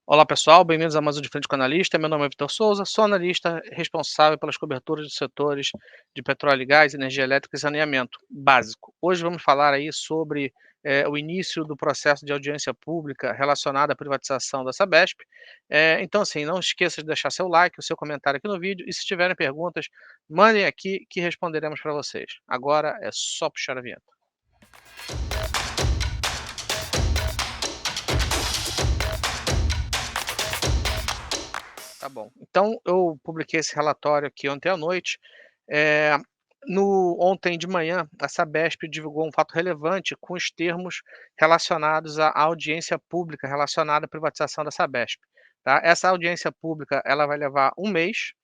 Olá pessoal, bem-vindos a mais um De Frente com o Analista. Meu nome é Vitor Souza, sou analista responsável pelas coberturas dos setores de petróleo e gás, energia elétrica e saneamento básico. Hoje vamos falar aí sobre o início do processo de audiência pública relacionado à privatização da Sabesp. Então, assim, não esqueça de deixar seu like, o seu comentário aqui no vídeo e se tiverem perguntas, mandem aqui que responderemos para vocês. Agora é só puxar a vinheta. Tá bom. Então eu publiquei esse relatório aqui ontem à noite. Eh, no Ontem de manhã, a Sabesp divulgou um fato relevante com os termos relacionados à audiência pública relacionada à privatização da Sabesp, tá. Essa audiência pública, ela vai levar um mês,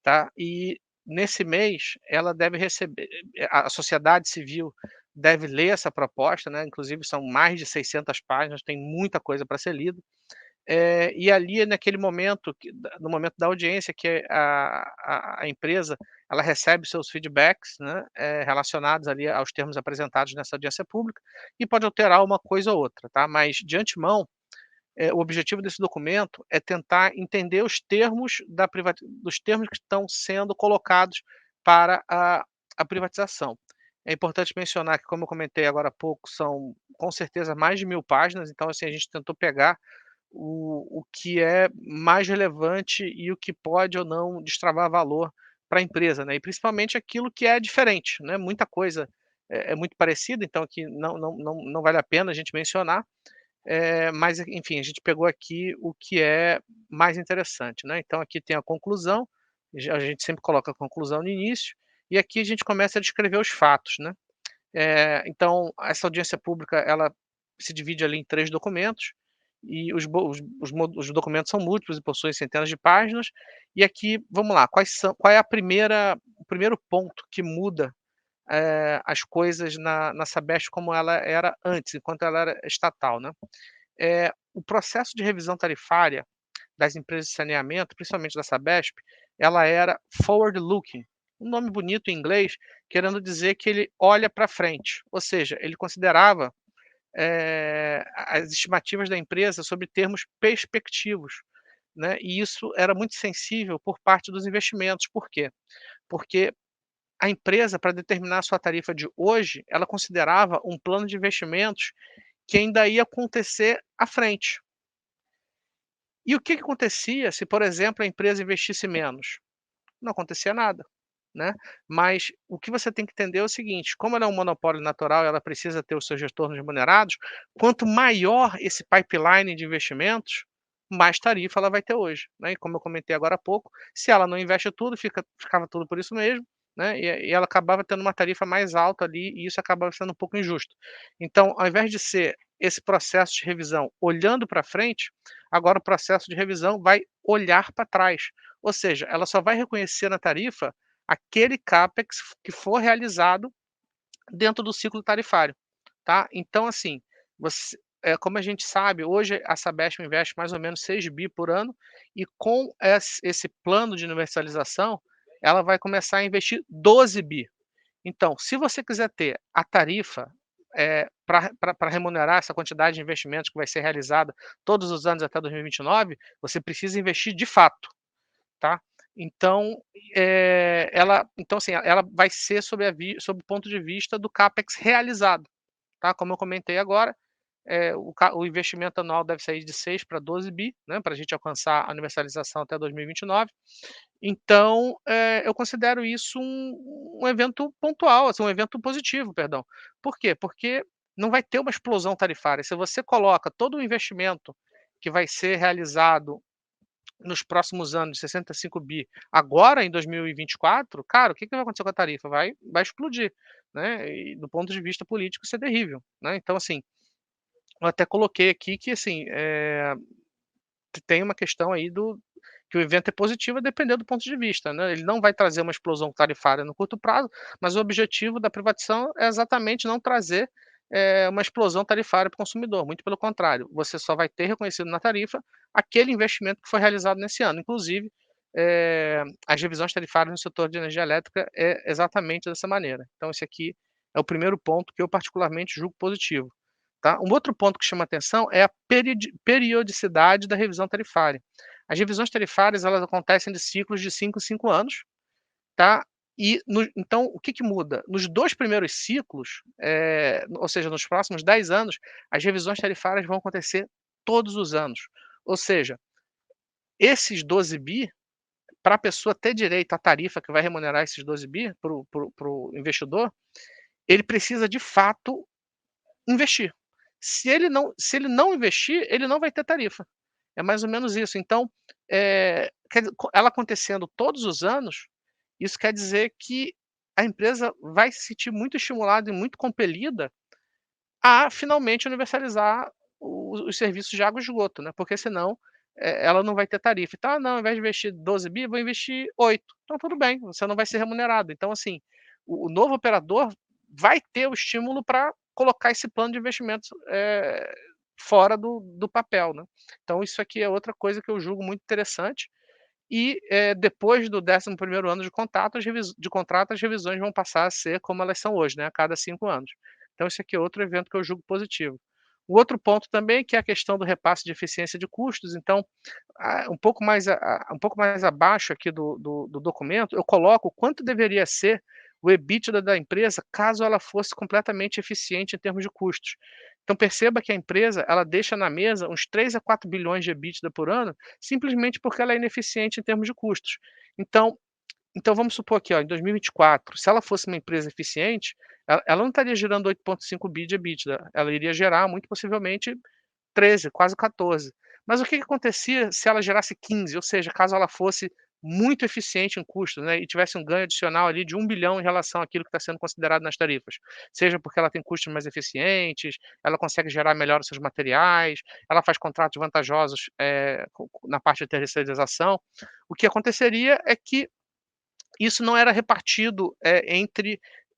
tá, e nesse mês ela deve receber a sociedade civil deve ler essa proposta, né, inclusive são mais de 600 páginas, tem muita coisa para ser lida. E ali naquele momento no momento da audiência que a empresa, ela recebe seus feedbacks, né, relacionados ali aos termos apresentados nessa audiência pública, e pode alterar uma coisa ou outra, tá. Mas de antemão, o objetivo desse documento é tentar entender os termos que estão sendo colocados para a privatização. É importante mencionar que, como eu comentei agora há pouco, são com certeza mais de 1000 páginas, então assim, a gente tentou pegar o que é mais relevante e o que pode ou não destravar valor para a empresa, né, e principalmente aquilo que é diferente, né, muita coisa é muito parecida, então aqui não vale a pena a gente mencionar, mas enfim, a gente pegou aqui o que é mais interessante, né. Então aqui tem a conclusão, a gente sempre coloca a conclusão no início, e aqui a gente começa a descrever os fatos, né. Então essa audiência pública, ela se divide ali em 3 documentos, e os documentos são múltiplos e possuem centenas de páginas, e aqui, vamos lá, qual é o primeiro ponto que muda, as coisas na Sabesp como ela era antes, enquanto ela era estatal, né. O processo de revisão tarifária das empresas de saneamento, principalmente da Sabesp, ela era forward looking, um nome bonito em inglês, querendo dizer que ele olha para frente, ou seja, ele considerava as estimativas da empresa sobre termos perspectivos, né, e isso era muito sensível por parte dos investimentos. Por quê? Porque a empresa, para determinar a sua tarifa de hoje, ela considerava um plano de investimentos que ainda ia acontecer à frente. E o que que acontecia se, por exemplo, a empresa investisse menos? Não acontecia nada, né. Mas o que você tem que entender é o seguinte: como ela é um monopólio natural, ela precisa ter os seus retornos remunerados, quanto maior esse pipeline de investimentos, mais tarifa ela vai ter hoje, né. E como eu comentei agora há pouco, se ela não investe tudo, ficava tudo por isso mesmo, né, e ela acabava tendo uma tarifa mais alta ali, e isso acabava sendo um pouco injusto. Então, ao invés de ser esse processo de revisão olhando para frente, agora o processo de revisão vai olhar para trás. Ou seja, ela só vai reconhecer na tarifa aquele CAPEX que for realizado dentro do ciclo tarifário, tá. Então assim, como a gente sabe, hoje a Sabesp investe mais ou menos 6 bi por ano, e com esse plano de universalização, ela vai começar a investir 12 bi. Então, se você quiser ter a tarifa, para remunerar essa quantidade de investimentos que vai ser realizada todos os anos até 2029, você precisa investir de fato. Tá. Então, assim, ela vai ser sob o ponto de vista do CAPEX realizado, tá. Como eu comentei agora, o investimento anual deve sair de 6 para 12 bi, né, para a gente alcançar a universalização até 2029. Então, eu considero isso um evento pontual, assim, um evento positivo, perdão. Por quê? Porque não vai ter uma explosão tarifária. Se você coloca todo o investimento que vai ser realizado nos próximos anos, 65 bi, agora em 2024, cara, o que que vai acontecer com a tarifa? Vai explodir, né, e do ponto de vista político isso é terrível, né. Então assim, eu até coloquei aqui que assim, tem uma questão aí do que o evento é positivo, a depender do ponto de vista, né, ele não vai trazer uma explosão tarifária no curto prazo, mas o objetivo da privatização é exatamente não trazer, uma explosão tarifária para o consumidor, muito pelo contrário, você só vai ter reconhecido na tarifa aquele investimento que foi realizado nesse ano, inclusive, as revisões tarifárias no setor de energia elétrica é exatamente dessa maneira. Então esse aqui é o primeiro ponto que eu particularmente julgo positivo, tá. Um outro ponto que chama atenção é a periodicidade da revisão tarifária. As revisões tarifárias, elas acontecem de ciclos de 5 em 5 anos, tá. E então o que que muda? Nos 2 primeiros ciclos, ou seja, nos próximos 10 anos, as revisões tarifárias vão acontecer todos os anos. Ou seja, esses 12 bi, para a pessoa ter direito à tarifa que vai remunerar esses 12 bi para o investidor, ele precisa de fato investir. Se ele não investir, ele não vai ter tarifa. É mais ou menos isso. Então, quer dizer, ela acontecendo todos os anos, isso quer dizer que a empresa vai se sentir muito estimulada e muito compelida a finalmente universalizar os serviços de água e esgoto, né, porque senão, ela não vai ter tarifa. Então: "Ah, não, ao invés de investir 12 bi, vou investir 8". Então tudo bem, você não vai ser remunerado. Então, assim, o novo operador vai ter o estímulo para colocar esse plano de investimentos, fora do papel, né. Então isso aqui é outra coisa que eu julgo muito interessante e, depois do 11º ano de contrato, as revisões vão passar a ser como elas são hoje, né, a cada 5 anos. Então esse aqui é outro evento que eu julgo positivo. O outro ponto também, que é a questão do repasse de eficiência de custos, então, um pouco mais abaixo aqui do documento, eu coloco quanto deveria ser o EBITDA da empresa, caso ela fosse completamente eficiente em termos de custos. Então perceba que a empresa, ela deixa na mesa uns 3 a 4 bilhões de EBITDA por ano, simplesmente porque ela é ineficiente em termos de custos. Então vamos supor aqui, ó, em 2024, se ela fosse uma empresa eficiente, ela não estaria gerando 8,5 bi de EBITDA, ela iria gerar muito possivelmente 13, quase 14. Mas o que que acontecia se ela gerasse 15? Ou seja, caso ela fosse muito eficiente em custos, né, e tivesse um ganho adicional ali de 1 bilhão em relação àquilo que está sendo considerado nas tarifas. Seja porque ela tem custos mais eficientes, ela consegue gerar melhor os seus materiais, ela faz contratos vantajosos, na parte de terceirização. O que aconteceria é que isso não era repartido,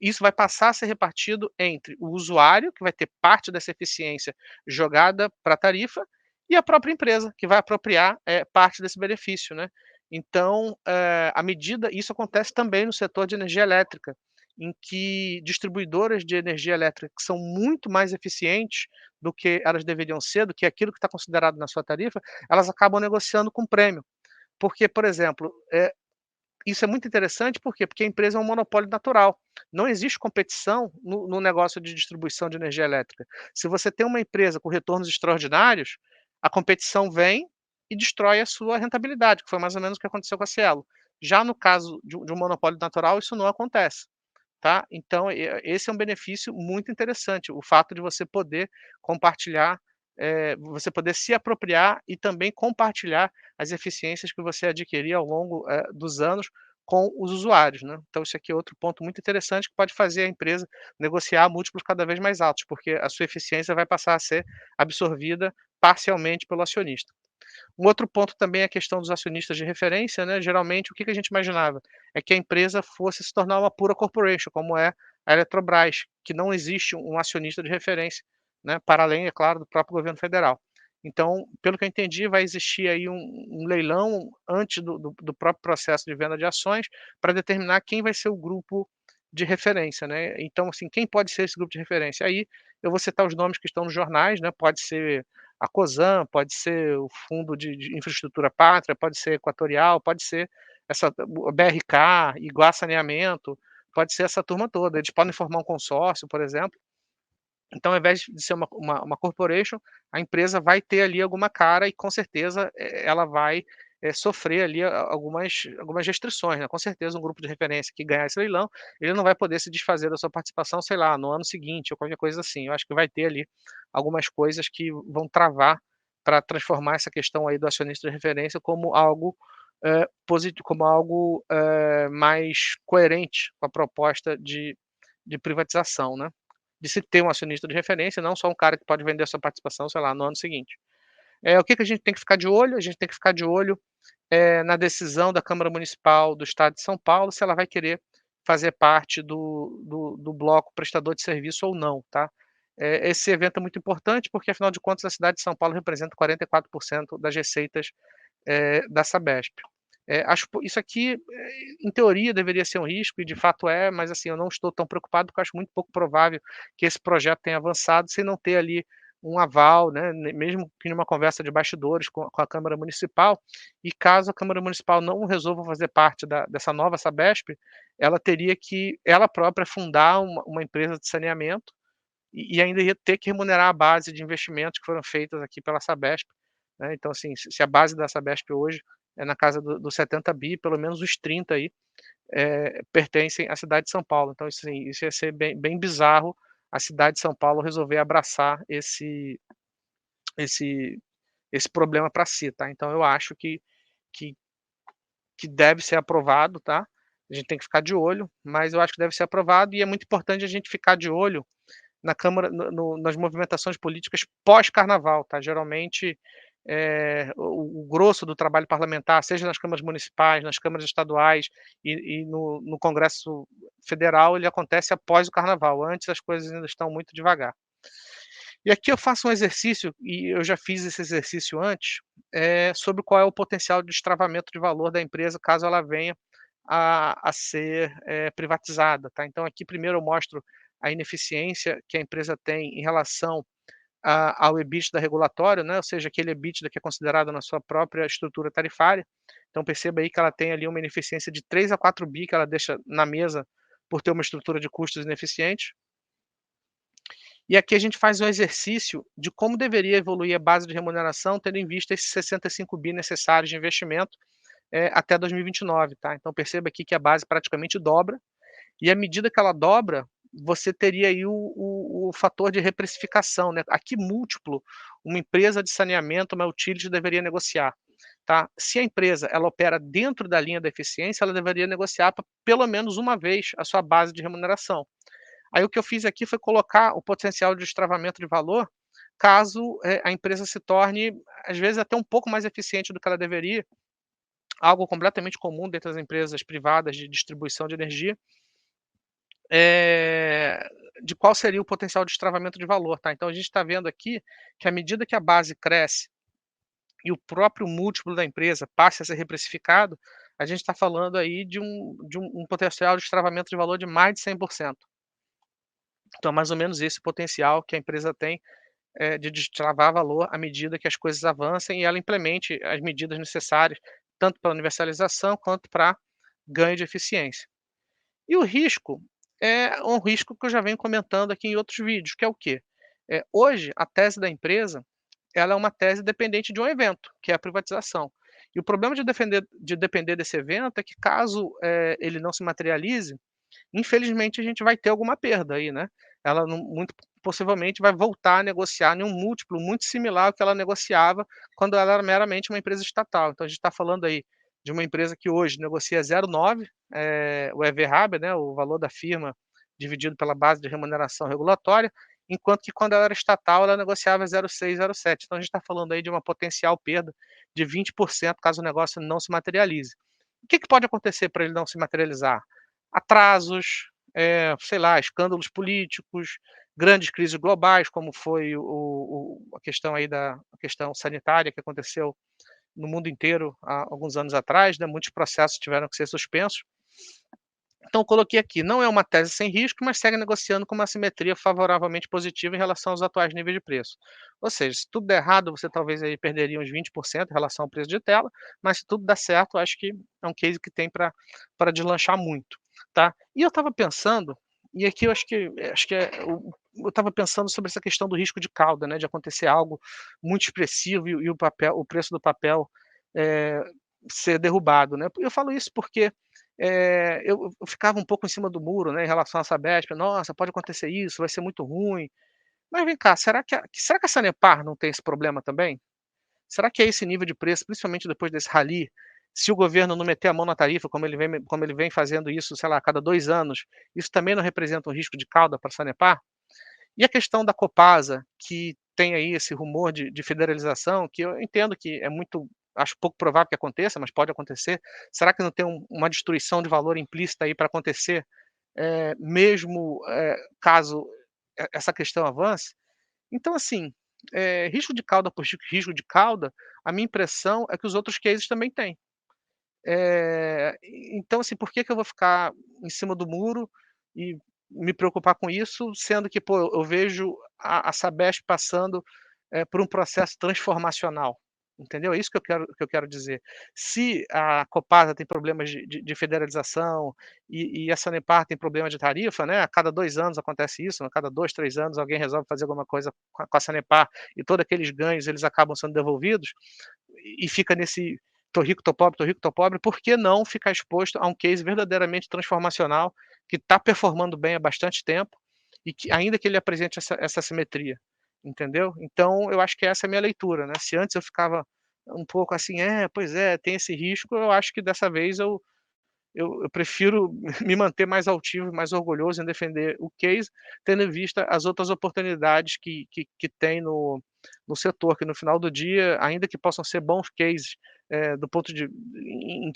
isso vai passar a ser repartido entre o usuário, que vai ter parte dessa eficiência jogada para a tarifa, e a própria empresa, que vai apropriar, parte desse benefício, né. Então, à medida isso acontece também no setor de energia elétrica, em que distribuidoras de energia elétrica que são muito mais eficientes do que elas deveriam ser, do que aquilo que está considerado na sua tarifa, elas acabam negociando com prêmio. Porque, por exemplo, isso é muito interessante, por quê? Porque a empresa é um monopólio natural. Não existe competição no negócio de distribuição de energia elétrica. Se você tem uma empresa com retornos extraordinários, a competição vem e destrói a sua rentabilidade, que foi mais ou menos o que aconteceu com a Cielo. Já no caso de um monopólio natural, isso não acontece, tá. Então, esse é um benefício muito interessante, o fato de você poder compartilhar, você poder se apropriar e também compartilhar as eficiências que você adquirir ao longo, dos anos com os usuários, né. Então isso aqui é outro ponto muito interessante que pode fazer a empresa negociar múltiplos cada vez mais altos, porque a sua eficiência vai passar a ser absorvida parcialmente pelo acionista. Um outro ponto também é a questão dos acionistas de referência, né, geralmente o que que a gente imaginava? É que a empresa fosse se tornar uma pura corporation, como é a Eletrobras, que não existe um acionista de referência, né, para além, é claro, do próprio governo federal. Então, pelo que eu entendi, vai existir aí um leilão antes do próprio processo de venda de ações, para determinar quem vai ser o grupo de referência, né. Então, assim, quem pode ser esse grupo de referência? Aí, eu vou citar os nomes que estão nos jornais, né, pode ser a Cosan, pode ser o Fundo de Infraestrutura Pátria, pode ser Equatorial, pode ser o BRK, Iguá Saneamento, pode ser essa turma toda. Eles podem formar um consórcio, por exemplo. Então, ao invés de ser uma corporation, a empresa vai ter ali alguma cara e com certeza, ela vai, sofrer ali algumas restrições, né. Com certeza um grupo de referência que ganhar esse leilão, ele não vai poder se desfazer da sua participação, sei lá, no ano seguinte ou qualquer coisa assim. Eu acho que vai ter ali algumas coisas que vão travar para transformar essa questão aí do acionista de referência como algo, como algo, mais coerente com a proposta de privatização, né, de se ter um acionista de referência, não só um cara que pode vender a sua participação, sei lá, no ano seguinte. O que que a gente tem que ficar de olho? A gente tem que ficar de olho, na decisão da Câmara Municipal do Estado de São Paulo, se ela vai querer fazer parte do bloco prestador de serviço ou não, tá. Esse evento é muito importante, porque afinal de contas a cidade de São Paulo representa 44% das receitas, da Sabesp. Acho po isso aqui, em teoria deveria ser um risco e de fato é, mas assim, eu não estou tão preocupado, porque eu acho muito pouco provável que esse projeto tenha avançado sem não ter ali um aval, né, mesmo que numa conversa de bastidores com a Câmara Municipal, e caso a Câmara Municipal não resolva fazer parte dessa nova Sabesp, ela teria que ela própria fundar uma empresa de saneamento, e ainda ia ter que remunerar a base de investimentos que foram feitas aqui pela Sabesp, né. Então assim, se a base da Sabesp hoje é na casa dos 70 bi, pelo menos os 30 aí, pertencem à cidade de São Paulo. Então isso assim, isso ia ser bem bizarro a cidade de São Paulo resolver abraçar esse esse problema para si, tá. Então eu acho que que deve ser aprovado, tá. A gente tem que ficar de olho, mas eu acho que deve ser aprovado e é muito importante a gente ficar de olho na Câmara nas movimentações políticas pós-carnaval, tá. Geralmente, o grosso do trabalho parlamentar, seja nas câmaras municipais, nas câmaras estaduais e no Congresso Federal, ele acontece após o carnaval, antes as coisas ainda estão muito devagar. E aqui eu faço um exercício, e eu já fiz esse exercício antes, sobre qual é o potencial de destravamento de valor da empresa, caso ela venha a ser, privatizada, tá. Então aqui primeiro eu mostro a ineficiência que a empresa tem em relação ao EBITDA regulatório, né, ou seja, aquele EBITDA que é considerado na sua própria estrutura tarifária. Então perceba aí que ela tem ali uma ineficiência de 3 a 4 bi que ela deixa na mesa por ter uma estrutura de custos ineficiente. E aqui a gente faz um exercício de como deveria evoluir a base de remuneração, tendo em vista esses 65 bi necessários de investimento, até 2029, tá. Então perceba aqui que a base praticamente dobra, e à medida que ela dobra, você teria aí o fator de reprecificação, né. A que múltiplo uma empresa de saneamento, uma utility deveria negociar, tá. Se a empresa ela opera dentro da linha da eficiência, ela deveria negociar pelo menos uma vez a sua base de remuneração. Aí o que eu fiz aqui foi colocar o potencial de destravamento de valor, caso, a empresa se torne, às vezes, até um pouco mais eficiente do que ela deveria, algo completamente comum dentro das empresas privadas de distribuição de energia, eh, de qual seria o potencial de destravamento de valor, tá. Então a gente está vendo aqui que à medida que a base cresce e o próprio múltiplo da empresa passa a ser reprecificado, a gente está falando aí de um potencial de destravamento de valor de mais de 100%. Então é mais ou menos esse potencial que a empresa tem, de destravar valor à medida que as coisas avancem e ela implemente as medidas necessárias, tanto para universalização quanto para ganho de eficiência. E o risco é um risco que eu já venho comentando aqui em outros vídeos, que é o quê? Hoje, a tese da empresa, ela é uma tese dependente de um evento, que é a privatização. E o problema de depender desse evento é que caso, ele não se materialize, infelizmente a gente vai ter alguma perda aí, né. Ela não muito possivelmente vai voltar a negociar em um múltiplo muito similar ao que ela negociava quando ela era meramente uma empresa estatal. Então a gente está falando aí de uma empresa que hoje negocia 0,9, o EV/RAB, né, o valor da firma dividido pela base de remuneração regulatória, enquanto que quando ela era estatal ela negociava 0,6, 0,7. Então a gente está falando aí de uma potencial perda de 20% caso o negócio não se materialize. O que que pode acontecer para ele não se materializar? Atrasos, sei lá, escândalos políticos, grandes crises globais, como foi a questão aí a questão sanitária que aconteceu no mundo inteiro há alguns anos atrás, né, muitos processos tiveram que ser suspensos. Então coloquei aqui, não é uma tese sem risco, mas segue negociando com uma simetria favoravelmente positiva em relação aos atuais níveis de preço. Ou seja, se tudo der errado, você talvez aí perderia uns 20% em relação ao preço de tela, mas se tudo der certo, acho que é um case que tem para deslanchar muito, tá. E eu estava pensando, e aqui eu acho que eu estava pensando sobre essa questão do risco de cauda, né, de acontecer algo muito expressivo e o preço do papel, eh, ser derrubado, né. Eu falo isso porque eu ficava um pouco em cima do muro, né, em relação à Sabesp, "Nossa, pode acontecer isso, vai ser muito ruim". Mas vem cá, será que a Sanepar não tem esse problema também? Será que é esse nível de preço, principalmente depois desse rally, se o governo não meter a mão na tarifa, como ele vem fazendo isso, sei lá, a cada 2 anos, isso também não representa um risco de cauda para a Sanepar? E a questão da Copasa, que tem aí esse rumor de federalização, que eu entendo que é muito acho pouco provável que aconteça, mas pode acontecer. Será que não tem uma destruição de valor implícita aí para acontecer, mesmo, caso essa questão avance? Então assim, risco de cauda por risco de cauda, a minha impressão é que os outros cases também têm. Então, assim, por que que eu vou ficar em cima do muro e me preocupar com isso, sendo que, pô, eu vejo a Sabesp passando, por um processo transformacional, entendeu? É isso que eu quero dizer. Se a Copasa tem problemas de federalização e a Sanepar tem problema de tarifa, né, a cada 2 anos acontece isso, a cada 2, 3 anos alguém resolve fazer alguma coisa com a Sanepar e todos aqueles ganhos eles acabam sendo devolvidos, e fica nesse tô rico, tô pobre, por que não ficar exposto a um case verdadeiramente transformacional, que está performando bem há bastante tempo, e que ainda que ele apresente essa simetria, entendeu? Então eu acho que essa é a minha leitura, né, se antes eu ficava um pouco assim: "É, pois é, tem esse risco", eu acho que dessa vez eu prefiro me manter mais altivo, mais orgulhoso em defender o case, tendo em vista as outras oportunidades que tem no setor, que no final do dia, ainda que possam ser bons cases, do ponto de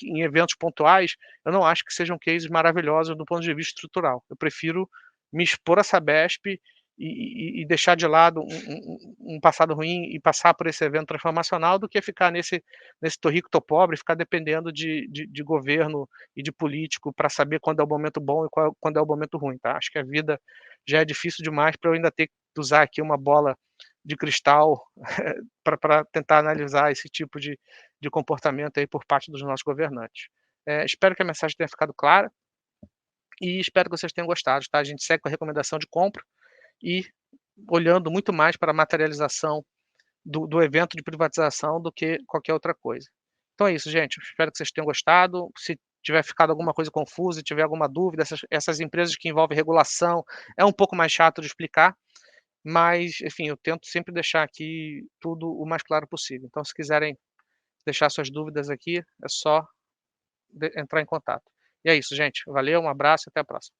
em eventos pontuais, eu não acho que sejam cases maravilhosos do ponto de vista estrutural. Eu prefiro me expor a Sabesp e deixar de lado um passado ruim e passar por esse evento transformacional, do que ficar nesse "tô rico, tô pobre", ficar dependendo de governo e de político para saber quando é o momento bom e quando é o momento ruim, tá. Acho que a vida já é difícil demais para eu ainda ter que usar aqui uma bola de cristal para tentar analisar esse tipo de comportamento aí por parte dos nossos governantes. Espero que a mensagem tenha ficado clara e espero que vocês tenham gostado, tá. A gente segue com a recomendação de compra e olhando muito mais para a materialização do evento de privatização do que qualquer outra coisa. Então é isso, gente. Espero que vocês tenham gostado. Se tiver ficado alguma coisa confusa e tiver alguma dúvida, essas empresas que envolvem regulação, é um pouco mais chato de explicar, mas, enfim, eu tento sempre deixar aqui tudo o mais claro possível. Então, se quiserem deixar suas dúvidas aqui, é só entrar em contato. E é isso, gente. Valeu, um abraço e até a próxima.